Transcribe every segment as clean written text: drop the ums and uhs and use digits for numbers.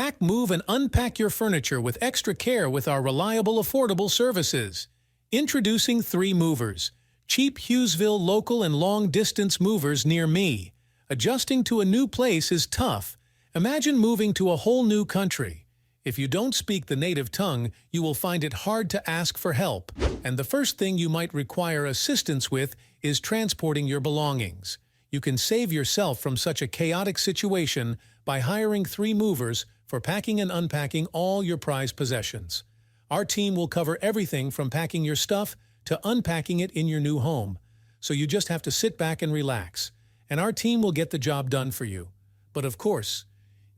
Pack, move, and unpack your furniture with extra care with our reliable, affordable services. Introducing 3 Movers, cheap Hughesville local and long-distance movers near me. Adjusting to a new place is tough. Imagine moving to a whole new country. If you don't speak the native tongue, you will find it hard to ask for help. And the first thing you might require assistance with is transporting your belongings. You can save yourself from such a chaotic situation by hiring 3 movers for packing and unpacking all your prized possessions. Our team will cover everything from packing your stuff to unpacking it in your new home. So you just have to sit back and relax, and our team will get the job done for you. But of course,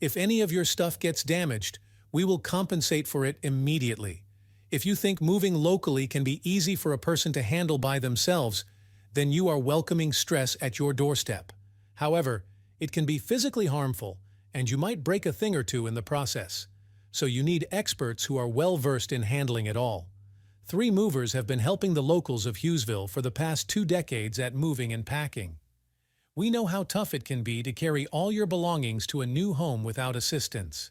if any of your stuff gets damaged, we will compensate for it immediately. If you think moving locally can be easy for a person to handle by themselves, then you are welcoming stress at your doorstep. However, it can be physically harmful, and you might break a thing or two in the process. So you need experts who are well-versed in handling it all. 3 Movers have been helping the locals of Hughesville for the past 2 decades at moving and packing. We know how tough it can be to carry all your belongings to a new home without assistance.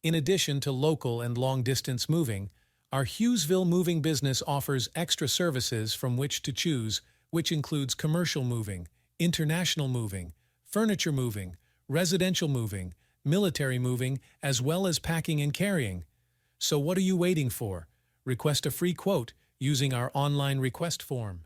In addition to local and long-distance moving, our Hughesville moving business offers extra services from which to choose, which includes commercial moving, international moving, furniture moving, residential moving, military moving, as well as packing and carrying. So what are you waiting for? Request a free quote using our online request form.